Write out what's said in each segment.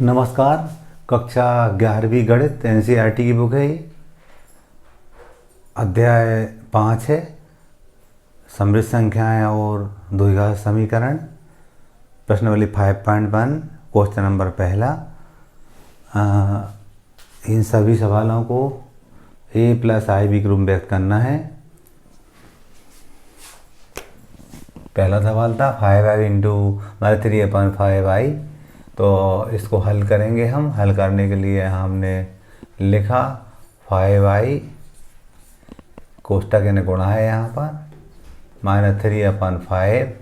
नमस्कार। कक्षा 11वीं गणित एनसीईआरटी की बुक है ये। अध्याय 5 है, समृद्ध संख्याएं और द्विघात समीकरण। प्रश्नावली 5.1 क्वेश्चन नंबर पहला। इन सभी सवालों को a + IB के रूप में व्यक्त करना है। पहला सवाल था 5i इंटू 3/5i। तो इसको हल करेंगे हम। हल करने के लिए हमने लिखा 5i कोष्ठक यानी गुणा है यहाँ पर -3/5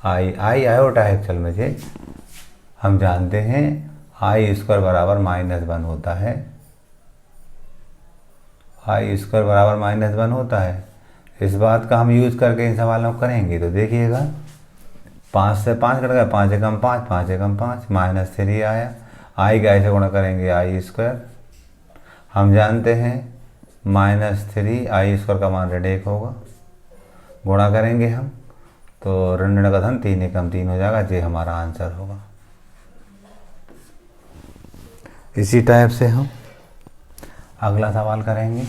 i आयोटा है एक्चुअल में जी। हम जानते हैं i² बराबर -1 होता है। i² बराबर -1 होता है। इस बात का हम यूज करके इन सवालों को करेंगे तो देखिएगा 5 से 5 कट गया, 5 एकम 5, 5 एकम 5, -3 आया। i का ऐसे गुणा करेंगे i²। हम जानते हैं -3 i² का मान ऋण 1 होगा। गुणा करेंगे हम तो ऋण का धन 3 एकम 3 हो जाएगा। ये हमारा आंसर होगा। इसी टाइप से हम अगला सवाल करेंगे।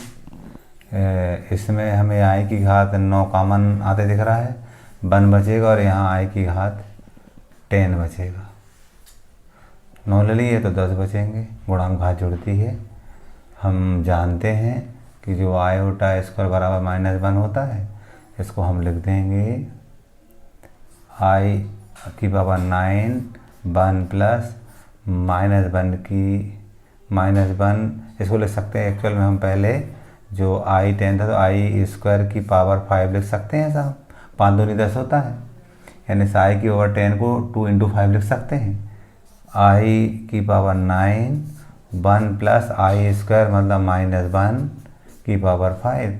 इसमें हमें i की घात 9 कॉमन आते दिख रहा है, 1 बचेगा और यहाँ i की घात 10 बचेगा। 9 ले लिए तो 10 बचेंगे। गुणांक घात जुड़ती है। हम जानते हैं कि जो i² बराबर -1 होता है, इसको हम लिख देंगे i की पावर 9 1 प्लस -1 इसको लिख सकते हैं। एक्चुअल में हम पहले जो i10 था तो i² की पावर 5 लिख सकते हैं साहब। 5 दूनी 10 होता है, यानी i की पावर 10 को 2 × 5 लिख सकते हैं। i की पावर 9 1 प्लस i² मतलब -1 की पावर 5।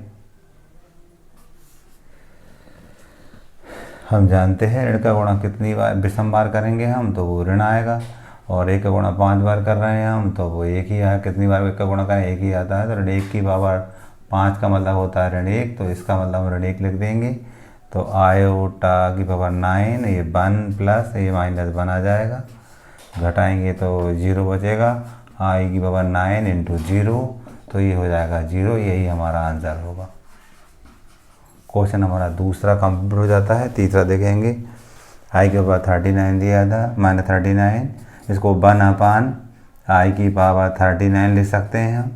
हम जानते हैं ऋण का गुणा कितनी बार विषम बार करेंगे हम तो वो ऋण आएगा, और 1 का गुणा 5 बार कर रहे हैं हम तो वो 1 ही आया। कितनी बार 1 का गुणा करें 1 ही आता है। तो ऋण 1 की पावर 5 का मतलब होता है ऋण 1, तो इसका मतलब हम ऋण 1 लिख देंगे। तो आयोटा की पावर 9 ये 1 प्लस ये -1 आ जाएगा। घटाएंगे तो 0 बचेगा। i की पावर 9 इंटू 0 तो ये हो जाएगा 0। यही हमारा आंसर होगा। क्वेश्चन हमारा दूसरा कंप्लीट हो जाता है। तीसरा देखेंगे। i के पावर 39 दिया था, -39, इसको 1/i की पावर 39 लिख सकते हैं हम।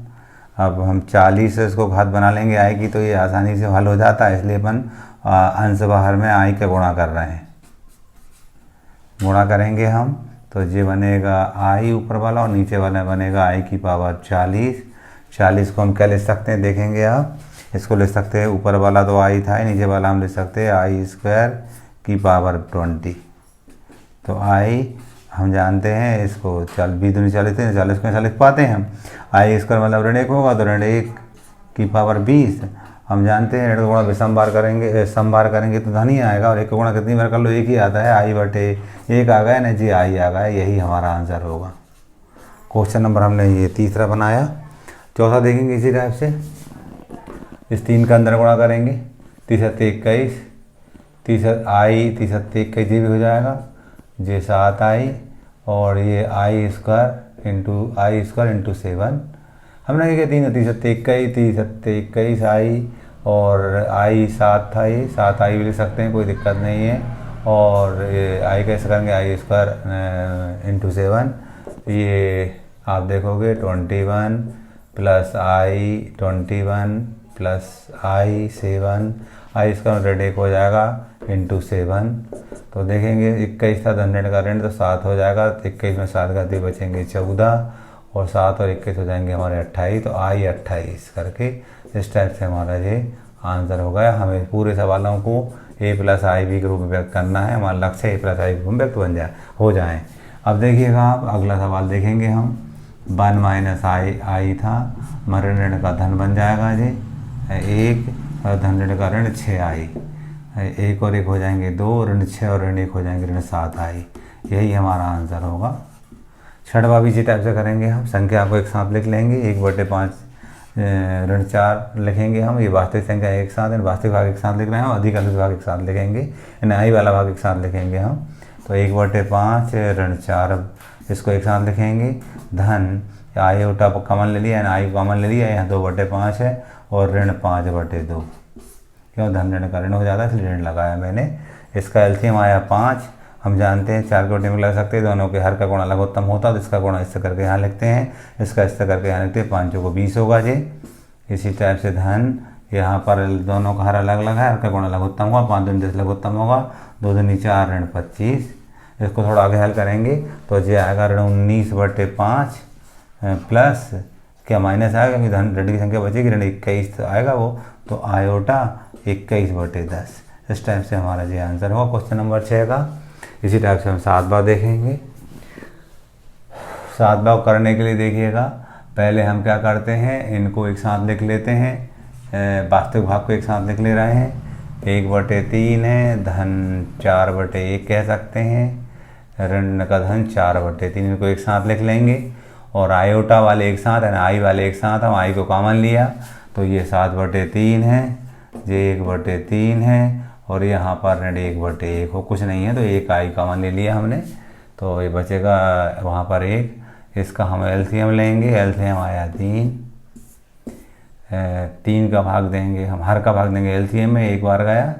अब हम 40 से इसको घात बना लेंगे i की, तो ये आसानी से हल हो जाता है। इसलिए अपन अंश बाहर में i का गुणा कर रहे हैं। गुणा करेंगे हम तो ये बनेगा i ऊपर वाला और नीचे वाला बनेगा i की पावर 40। 40 को हम क्या लिख सकते हैं देखेंगे आप। इसको लिख सकते हैं, ऊपर वाला तो i था, नीचे वाला हम लिख सकते हैं i² की पावर 20। तो i हम जानते हैं इसको 20 दूनी 40 थे, 40 को ऐसा लिख पाते हैं हम। i² मतलब ऋण 1 होगा तो ऋण 1 की पावर 20। हम जानते हैं ऋण का गुणा विषम बार करेंगे, समबार करेंगे तो धन ही आएगा, और 1 का गुणा कितनी बार कर लो 1 ही आता है। i/1 आ गया ना जी, i आ गया। यही हमारा आंसर होगा। क्वेश्चन नंबर हमने ये तीसरा बनाया। चौथा देखेंगे इसी टाइप से। इस 3 का अंदर गुणा करेंगे, 3 × 21, 3 × 21 भी हो जाएगा। ये 7i और ये i² इंटू 7। हमने क्या 3 × 21 i और i 7 था, ये 7i भी लिख सकते हैं, कोई दिक्कत नहीं है। और ये i कैसे करेंगे i² इंटू 7। ये आप देखोगे 21 plus i21 plus i7 i² ऋण 1 हो जाएगा इंटू 7। तो देखेंगे 21 था धन ऋण का ऋण तो 7 हो जाएगा। 21 में 7 घाती बचेंगे 14, और 7 और 21 हो जाएंगे हमारे 28। तो i28 करके इस टाइप से हमारा ये आंसर हो गया। हमें पूरे सवालों को a + IB के रूप में व्यक्त करना है। हमारा लक्ष्य a + IB के रूप में व्यक्त हो जाए। अब देखिएगा आप अगला सवाल देखेंगे हम। 1 - i था, हमारे ऋण का धन बन जाएगा जी 1, और धन ऋण का ऋण 6i। 1 और 1 हो जाएंगे 2, ऋण 6 और ऋण 1 हो जाएंगे ऋण 7i। यही हमारा आंसर होगा। छठवां भी इसी टाइप से करेंगे हम। संख्या को एक साथ लिख लेंगे। 1/5 ऋण 4 लिखेंगे हम। ये वास्तविक संख्या एक साथ है, वास्तविक भाग एक साथ लिख रहे हैं, अधिक अनुज भाग एक साथ लिखेंगे, यानी i वाला भाग एक साथ लिखेंगे हम। तो 1/5 ऋण 4 इसको एक साथ लिखेंगे, धन आयोटा कॉमन ले लिया, आई कॉमन ले लिया, यहाँ 2/5 है और ऋण 5/2। क्यों, धन ऋण का ऋण हो जाता है इसलिए ऋण लगाया मैंने। इसका एलसीएम आया 5। हम जानते हैं 4 को टिम लगा सकते हैं, दोनों के हर का गुणा लघुत्तम होता है तो इसका गुणा इससे करके यहाँ लिखते हैं, इसका इससे करके यहाँ लिखते हैं, 5 को 20 होगा जी। इसी टाइप से धन यहाँ पर दोनों का हर अलग अलग है, हर का गुणा लघुत्तम होगा, 5 दूनी 10 लघुत्तम होगा, 2 दूनी 4 ऋण 25। इसको थोड़ा आगे हल करेंगे तो ये आएगा ऋण 19/5 प्लस क्या माइनस आएगा क्योंकि धन ऋण की संख्या बचेगी, ऋण 21 आएगा वो, तो आयोटा 21/10। इस टाइप से हमारा ये आंसर होगा क्वेश्चन नंबर 6 का। इसी टाइप से हम 7 भाग देखेंगे। 7 भाग करने के लिए देखिएगा, पहले हम क्या करते हैं, इनको एक साथ लिख लेते हैं, वास्तविक भाग को एक साथ लिख ले रहे हैं। 1/3 है, धन 4/1 कह सकते हैं, ऋण का धन 4/3, इनको एक साथ लिख लेंगे। और आयोटा वाले एक साथ है, आई वाले एक साथ, हम आई को कॉमन लिया तो ये 7/3 है, ये 1/3 है, और यहाँ पर ऋण 1/1 हो, कुछ नहीं है तो एक आई कॉमन ले लिया हमने, तो ये बचेगा वहाँ पर 1। इसका हम एलसीएम लेंगे, एलसीएम आया 3 का भाग देंगे, हम हर का भाग देंगे एलसीएम में, एक बार गया,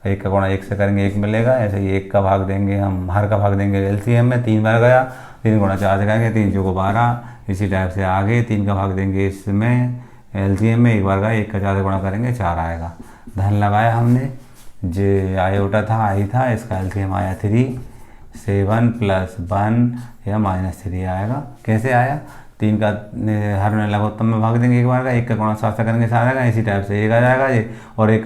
1 का गुणा 1 से करेंगे 1 मिलेगा, ऐसे ही 1 का भाग देंगे, हम हर का भाग देंगे एलसीएम में, 3 बार गया, 3 गुणा 4 से करेंगे, 3 चौको 12। इसी टाइप से आगे 3 का भाग देंगे इसमें एलसीएम में, एक बार गया, 1 का 4 से गुणा करेंगे 4 आएगा। धन लगाया हमने, जे आयोटा था आई था, इसका एलसीएम आया 3, 7 + 1 या -3 आएगा। कैसे आया, 3 का हर में लघुत्तम में भाग देंगे एक बार का, 1 का गुणा 7 से करेंगे 7 आएगा, इसी टाइप से 1 आ जाएगा ये, और 1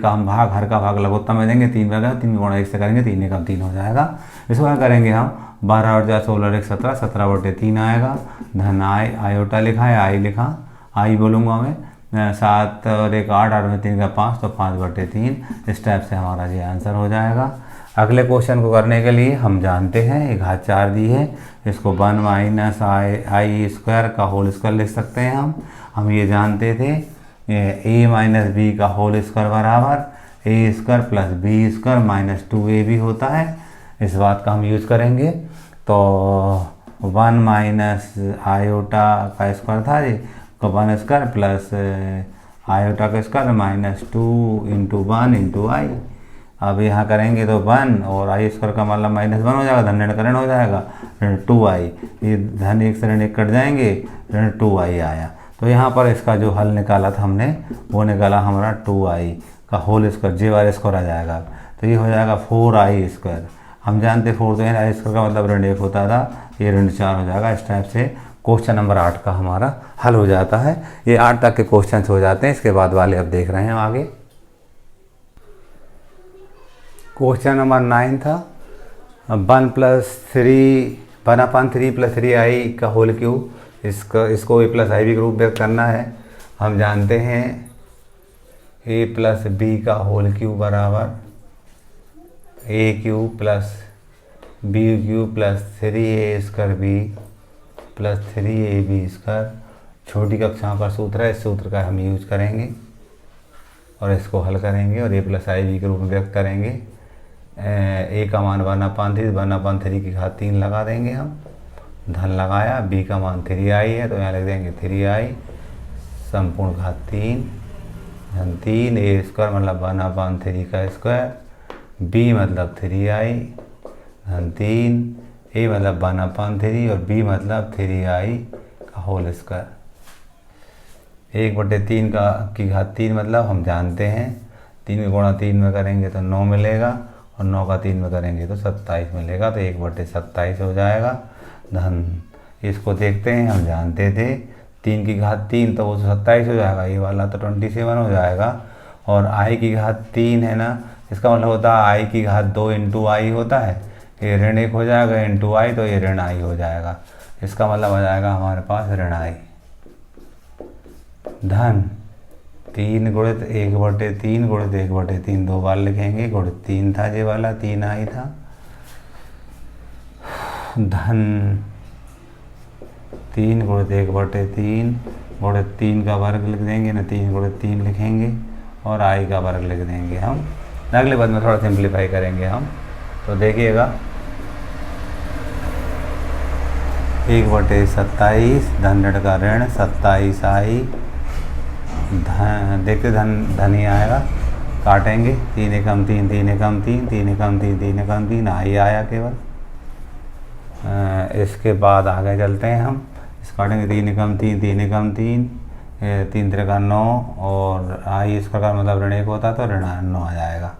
का हम भाग हर का भाग लघुत्तम में देंगे, 3 बार का, 3 का गुणा 1 से करेंगे, 3 का 3 हो जाएगा। इसको क्या करेंगे हम, 12 और 4 16 1 17, 17/3 आएगा। धन आयोटा लिखा है, आई लिखा, आई बोलूँगा मैं, 7 और 1 8, 8 में 3 का 5, तो 5/3। इस टाइप से हमारा ये आंसर हो जाएगा। अगले क्वेश्चन को करने के लिए हम जानते हैं एक घात 4 दी है, इसको 1 - i² का होल स्क्वायर लिख सकते हैं हम ये जानते थे, a - b का होल स्क्वायर बराबर a² + b² - 2ab होता है। इस बात का हम यूज़ करेंगे, तो 1 - आयोटा का स्क्वायर था ये, 1² प्लस आयोटा का स्क्वायर -2 × 1 × i। अब यहाँ करेंगे तो 1 और i² का मतलब -1 हो जाएगा, धन ऋण का ऋण हो जाएगा, ऋण 2i, ये धन 1 से ऋण 1 कट जाएंगे, ऋण 2i आया। तो यहाँ पर इसका जो हल निकाला था हमने, वो निकाला हमारा 2i का होल स्क्वायर, जे वाले स्क्वायर आ जाएगा, तो ये हो जाएगा 4i²। हम जानते 4 तो i² का मतलब ऋण 1 होता था, ये ऋण 4 हो जाएगा। इस टाइप से क्वेश्चन नंबर 8 का हमारा हल हो जाता है। ये 8 तक के क्वेश्चन हो जाते हैं, इसके बाद वाले अब देख रहे हैं आगे। क्वेश्चन नंबर 9 था 1 + 3 + 3i का होल क्यूब, इसको a + ib के रूप में करना है। हम जानते हैं a + b का होल क्यूब बराबर a³ + b³ + 3a² + 3ab²। छोटी कक्षाओं का सूत्र है, इस सूत्र का हम यूज करेंगे और इसको हल करेंगे और a + ib के रूप में व्यक्त करेंगे। a का मान 1/3, 1/3 की घात 3 लगा देंगे हम, धन लगाया, b का मान 3i है तो यहाँ लिख देंगे 3i संपूर्ण घात 3 धन 3, a² मतलब 1/3 का स्क्वायर, b मतलब 3i धन 3, a मतलब 1/3 और b मतलब 3i का होल स्क्वायर। 1/3 की घात 3 मतलब हम जानते हैं 3 का गुणा 3 में करेंगे तो 9 मिलेगा, और 9 का 3 में करेंगे तो 27 मिलेगा, तो 1/27 हो जाएगा। धन इसको देखते हैं, हम जानते थे 3 की घात 3 तो वो 27 हो जाएगा, ये वाला तो 27 हो जाएगा, और i की घात 3 है ना, इसका मतलब होता है i की घात 2 × i होता है, ये ऋण 1 हो जाएगा × i, तो ये ऋण i हो जाएगा। इसका मतलब आ जाएगा हमारे पास ऋण i। धन 3 × 1/3 × 1/3 दो बार लिखेंगे, गुणित 3 था ये वाला, 3i था। धन 3 × 1/3 गुणित 3 का वर्ग लिख देंगे ना, 3 × 3 लिखेंगे और i का वर्ग लिख देंगे हम। अगले बार में थोड़ा सिंप्लीफाई करेंगे हम, तो देखिएगा 1/27 धन ऋण का ऋण 27 आई, धन देखते धन ही आएगा, काटेंगे 3 एकम 3 3 एकम 3 3 एकम 3 3 एकम 3 आई आया केवल। इसके बाद आगे चलते हैं हम, इस काटेंगे 3 एकम 3 3 एकम 3 3 3 9 और आई स्क्वायर का मतलब ऋण 1 होता है तो ऋण 9 आ जाएगा।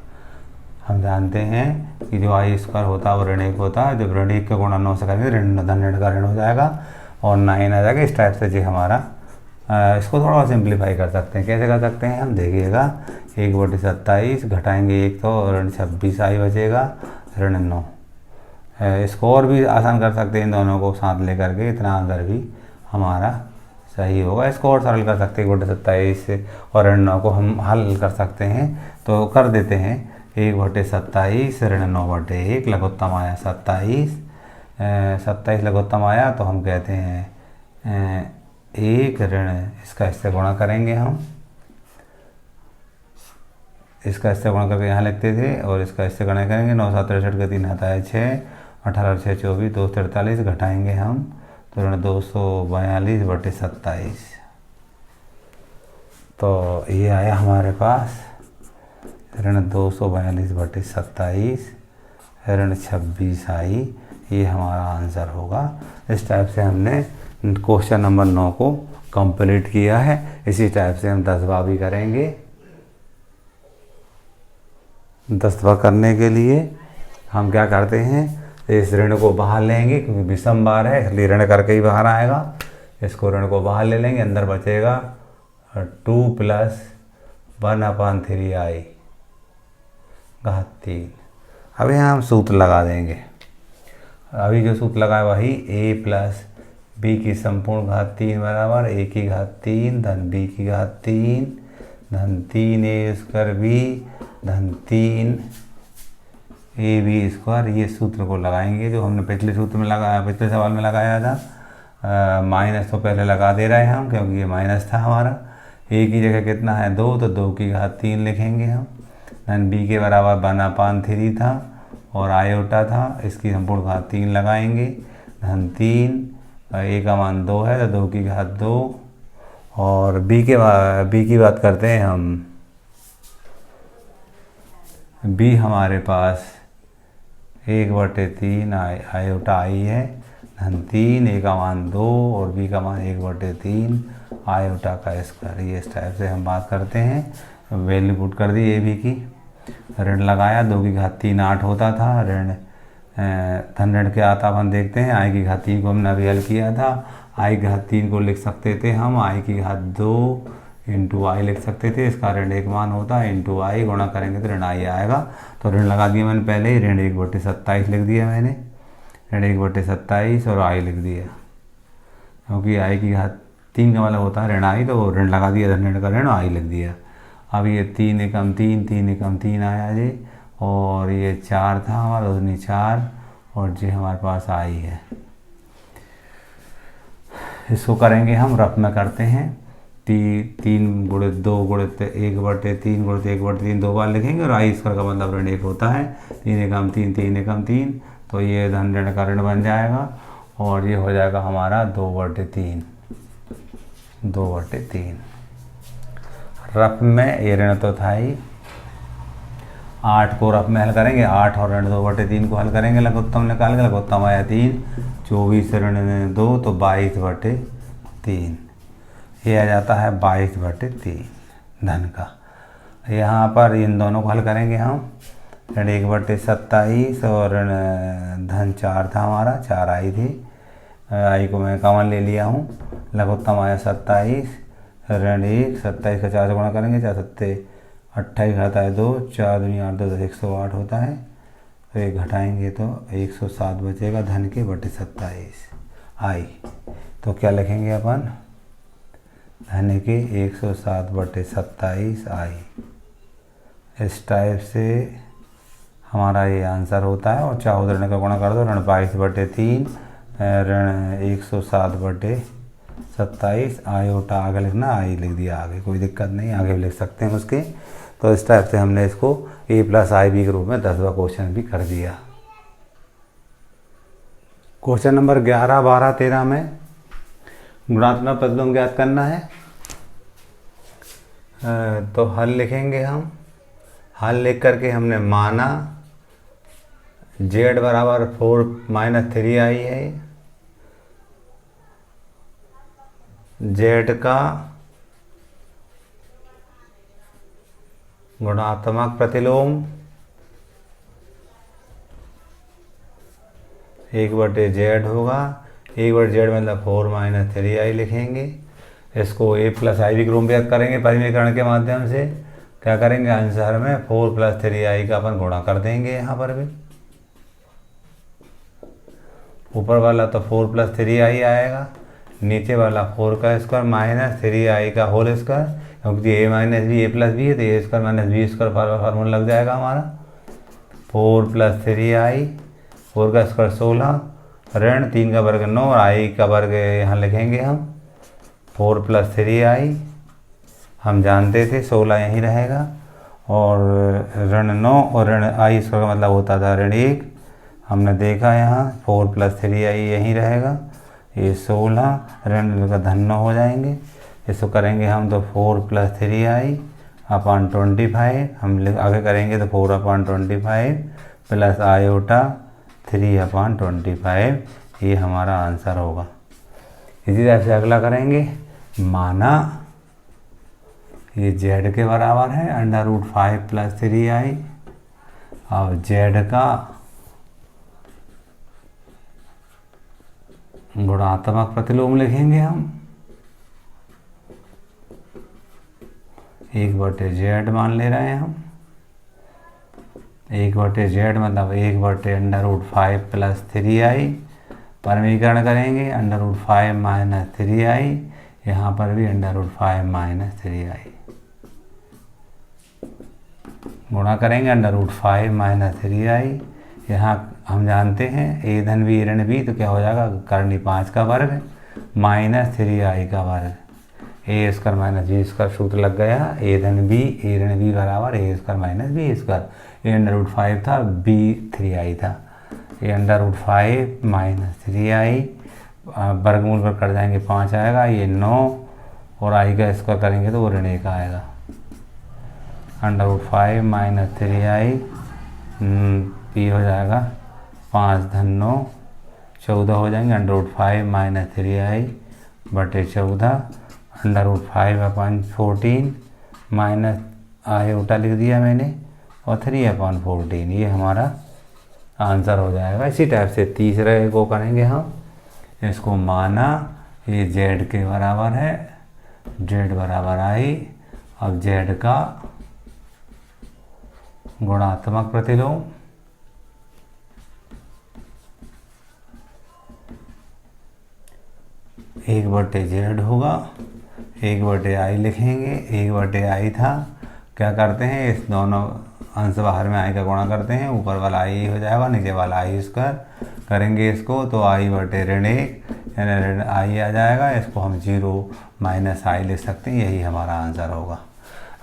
हम जानते हैं कि जो आई स्क्वायर होता है वो ऋण 1 होता है, जब ऋण 1 का गुणा 9 से करेंगे धन ऋण का ऋण हो जाएगा और 9 आ जाएगा। इस टाइप से जी हमारा इसको थोड़ा सिंप्लीफाई कर सकते हैं। कैसे कर सकते हैं हम देखिएगा, 1/27 घटाएंगे 1 तो ऋण 26 आई बचेगा, ऋण 9। इसको और भी आसान कर सकते हैं, इन दोनों को साथ लेकर के, इतना आंसर भी हमारा सही होगा। इसको और सरल कर सकते हैं, 1/27 और ऋण 9 को हम हल कर सकते हैं, तो कर देते हैं। 1/27 ऋण 9/1 लघुत्तम आया 27, 27 लघुत्तम आया तो हम कहते हैं 1 ऋण, इसका इससे गुणा करेंगे हम, इसका इससे गुणा करके यहाँ लिखते थे और इसका इससे गुणा करेंगे। 9 7 63 का 3 आता है 6, 18 6 24 2 43 घटाएंगे हम तो ऋण 242/27। तो ये आया हमारे पास ऋण 242/27, ऋण 26 आई, ये हमारा आंसर होगा। इस टाइप से हमने क्वेश्चन नंबर 9 को कंप्लीट किया है। इसी टाइप से हम 10वां भी करेंगे। 10वां करने के लिए हम क्या करते हैं, इस ऋण को बाहर लेंगे क्योंकि विषम बार है इसलिए ऋण करके ही बाहर आएगा। इसको ऋण को बाहर ले लेंगे, अंदर बचेगा 2 + 1/3 आई घात 3। अब यहाँ हम सूत्र लगा देंगे। अभी जो सूत्र लगा है वही a + b की संपूर्ण घात 3 बराबर a की घात 3 धन b की घात 3 धन 3a² b धन 3ab²। ये सूत्र को लगाएंगे जो हमने पिछले सूत्र में लगाया, पिछले सवाल में लगाया था। माइनस तो पहले लगा दे रहे हैं हम क्योंकि ये माइनस था हमारा। a की जगह कितना है 2 तो 2 की घात 3 लिखेंगे हम, धन b के बराबर 1/3 था और आयोटा था, इसकी संपूर्ण घात 3 लगाएंगे, धन 3, a का मान 2 है तो 2 की घात 2 और b की बात करते हैं हम। b हमारे पास 1/3 आयोटा आई है, धन 3, a का मान 2 और b का मान 1/3 आयोटा का स्क्वायर। ये इस टाइप से हम बात करते हैं। वैल्यू पुट कर दी a b की, ऋण लगाया 2 की घात 3 8 होता था, ऋण धन ऋण के आता अपन देखते हैं। i की घात 3 को हमने अभी हल किया था, i की घात 3 को लिख सकते थे हम i की घात 2 × i लिख सकते थे, इसका ऋण 1 मान होता है × i, गुणा करेंगे तो ऋण i आएगा। तो ऋण लगा दिया मैंने पहले ही, ऋण 1/27 लिख दिया मैंने, ऋण 1/27 और i लिख दिया क्योंकि i की घात 3 का मतलब होता है ऋण i, तो ऋण लगा दिया धन ऋण का ऋण i लिख दिया। अब ये 3 एकम 3 3 एकम 3 आया जी और ये 4 था हमारा, उसने 4 और जी हमारे पास i है। इसको करेंगे हम, रफ में करते हैं 3 × 2 × 1/3 × 1/3 2 बार लिखेंगे और i स्क्वायर का मतलब ऋण 1 होता है। 3 एकम 3 3 एकम 3 तो ये धन ऋण का ऋण बन जाएगा और ये हो जाएगा हमारा 2/3 2/3। रफ में ये ऋण तो था ही, 8 को रफ में हल करेंगे, 8 और ऋण 2/3 को हल करेंगे, लघुत्तम निकाल के, लघुत्तम आया 3, 24 ऋण 2 तो 22/3, ये आ जाता है 22/3 धन का। यहाँ पर इन दोनों को हल करेंगे हम, ऋण 1/27 और ऋण धन 4 था हमारा, 4 आई थी, आई को मैं कॉमन ले लिया हूँ, लघुत्तम आया 27, ऋण 1, 27 का 4 से गुणा करेंगे, 4 7 28 आता है 2, 4 दूनी 8 2 108 होता है, तो ये घटाएंगे तो 107 बचेगा धन के बटे 27 आई। तो क्या लिखेंगे अपन, धन के 107/27 आई। इस टाइप से हमारा ये आंसर होता है। और चाहो ऋण का गुणा कर दो, ऋण 22/3 ऋण 107/27 आयोटा आगे लिखना, आई लिख दिया आगे, कोई दिक्कत नहीं, आगे भी लिख सकते हैं उसके। तो इस टाइप से हमने इसको a + ib के रूप में 10वां क्वेश्चन भी कर दिया। क्वेश्चन नंबर 11, 12, 13 में गुणात्मक प्रतिलोम ज्ञात करना है। तो हल लिखेंगे हम। हल लिख करके हमने माना z बराबर 4 - 3i है। z का गुणात्मक प्रतिलोम 1/z होगा। 1/z मतलब 4 - 3i लिखेंगे। इसको a + i भी के रूप में व्यक्त करेंगे परिमीकरण के माध्यम से। क्या करेंगे, आंसर में 4 + 3i का अपन गुणा कर देंगे। यहाँ पर भी ऊपर वाला तो 4 + 3i आएगा, नीचे वाला 4 का स्क्वायर - 3i का होल स्क्वायर, क्योंकि a - b a + b है तो a² - b² फार्मूला लग जाएगा हमारा। 4 + 3i, 4 का स्क्वायर 16, ऋण 3 का वर्ग 9 और i का वर्ग यहाँ लिखेंगे हम। 4 + 3i हम जानते थे 16 यहीं रहेगा, और ऋण 9 और ऋण i स्क्वायर का मतलब होता था ऋण 1। हमने देखा यहाँ 4 + 3i यहीं रहेगा। ये 16 ऋण का धन 9 हो जाएंगे। इसको करेंगे हम तो 4 + 3i / 25। हम आगे करेंगे तो 4/25 प्लस आयोटा 3/25। ये हमारा आंसर होगा। इसी तरह से अगला करेंगे। माना ये z के बराबर है √5 + 3i। अब z का गुणात्मक प्रतिलोम लिखेंगे हम। 1/z मान ले रहे हैं हम। 1/z मतलब 1/√5 + 3i। परिमीकरण करेंगे √5 - 3i, यहाँ पर भी √5 - 3i। गुणा करेंगे √5 - 3i। यहाँ हम जानते हैं a धन b ऋण b, तो क्या हो जाएगा, करनी 5 का वर्ग - 3i का वर्ग। a² - b² सूत्र लग गया। a धन b a ऋण b बराबर a² - b²। a √5 था, b 3i था। a √5 - 3i वर्गमूल पर कर जाएंगे 5 आएगा, ये 9 और i का स्क्वायर करेंगे तो वो ऋण 1 आएगा। √5 - 3i p हो जाएगा 5 धन 9 14 हो जाएंगे। √5 - 3i बटे 14 √5/14 माइनस आयोटा लिख दिया मैंने और 3/14। ये हमारा आंसर हो जाएगा। इसी टाइप से तीसरे को करेंगे हम। इसको माना ये z के बराबर है, z बराबर i। अब z का गुणात्मक प्रतिलोम 1/z होगा। 1/i लिखेंगे। 1/i था, क्या करते हैं, इस दोनों अंश बाहर में i का गुणा करते हैं, ऊपर वाला i हो जाएगा, नीचे वाला i² करेंगे इसको तो i/(1) यानी ऋण i आ जाएगा। इसको हम 0 - i लिख सकते हैं। यही हमारा आंसर होगा।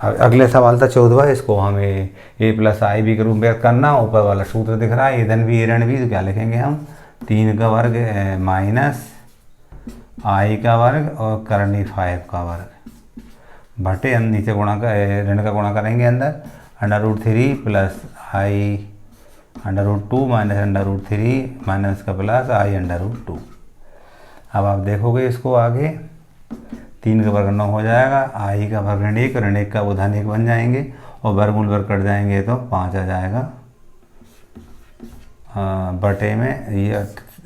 अब अगले सवाल था 14वां। इसको हमें a + i b के रूप में व्यक्त करना। ऊपर वाला सूत्र दिख रहा है a धन b a ऋण b, तो क्या लिखेंगे हम, 3 का वर्ग माइनस i का वर्ग और करनी 5 का वर्ग बटे हम नीचे गुणा कर ऋण का गुणा करेंगे अंदर √3 + i √2 माइनस √3 माइनस का प्लस i √2। अब आप देखोगे इसको आगे 3 का वर्ग 9 हो जाएगा, i का वर्ग ऋण 1 ऋण 1 का वो धन 1 बन जाएंगे और वर्गमूल पर कट जाएंगे तो 5 आ जाएगा। बटे में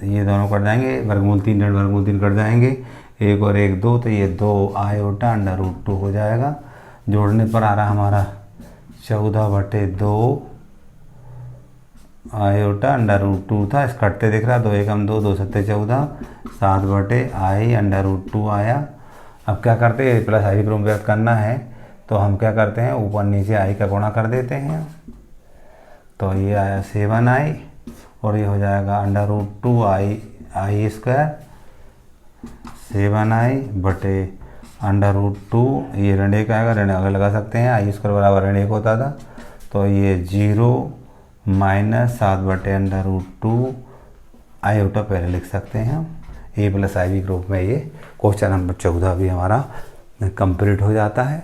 ये दोनों कट जाएंगे, वर्गमूल 3 ऋण वर्गमूल 3 कट जाएंगे, 1 और 1 2, तो ये 2 आयोटा √2 हो जाएगा। जोड़ने पर आ रहा हमारा 14/2 आयोटा √2 था। इस कटते दिख रहा, 2 एकम 2 2 सत्ते 14 7/i √2 आया। अब क्या करते हैं, प्लस i को व्यक्त करना है तो हम क्या करते हैं, ऊपर नीचे i का गुणा कर देते हैं। तो ये आया 7i और ये हो जाएगा √2i² 7i बटे √2। ये ऋण 1 आएगा, ऋण आगे लगा सकते हैं, i² बराबर ऋण 1 होता था। तो ये 0 - 7/√2 आयोटा पहले लिख सकते हैं हम। a + ib के रूप में ये क्वेश्चन नंबर 14 भी हमारा कंप्लीट हो जाता है।